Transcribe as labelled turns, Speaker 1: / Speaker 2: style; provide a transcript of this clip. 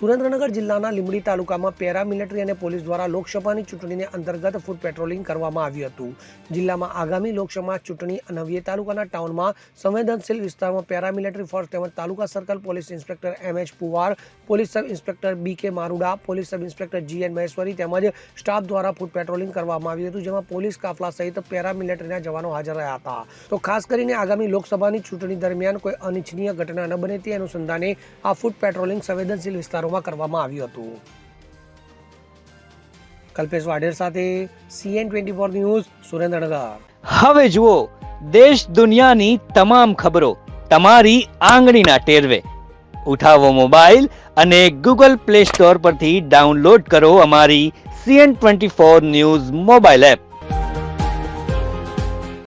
Speaker 1: સુરેન્દ્રનગર જિલ્લાના લીંબડી તાલુકામાં પેરામિલિટરી અને પોલીસ દ્વારા લોકસભાની ચૂંટણીને અંતર્ગત ફૂટ પેટ્રોલિંગ કરવામાં આવ્યું હતું। જિલ્લામાં આગામી લોકસભા ચૂંટણી અનવ્ય તાલુકાના ટાઉનમાં સંવેદનશીલ વિસ્તારમાં પેરામિલિટરી ફોર્સ તેમજ taluka circle police inspector M H. Puvar, police sub inspector B K. Maruda, police sub inspector G N. Maheshwari તેમજ સ્ટાફ દ્વારા ફૂટ પેટ્રોલિંગ કરવામાં આવ્યું હતું, જેમાં પોલીસ કાફલા સહિત પેરામિલિટરીના જવાનો હાજર રહ્યા હતા। તો ખાસ કરીને આગામી લોકસભાની ચૂંટણી દરમિયાન કોઈ અનિચ્છનીય ઘટના ન બને તે અનુસંધાને આ ફૂટ પેટ્રોલિંગ સંવેદનશીલ વિસ્તારોમાં કરવામાં આવ્યું હતું। કલ્પેશ વાઢેર સાથે CN24 ન્યૂઝ, સુરેન્દ્રનગર।
Speaker 2: હવે જુઓ દેશ દુનિયાની તમામ ખબરો તમારી આંગળીના ટેરવે। ઉઠાવો મોબાઈલ અને Google Play Store પરથી ડાઉનલોડ કરો અમારી CN24 ન્યૂઝ મોબાઈલ એપ।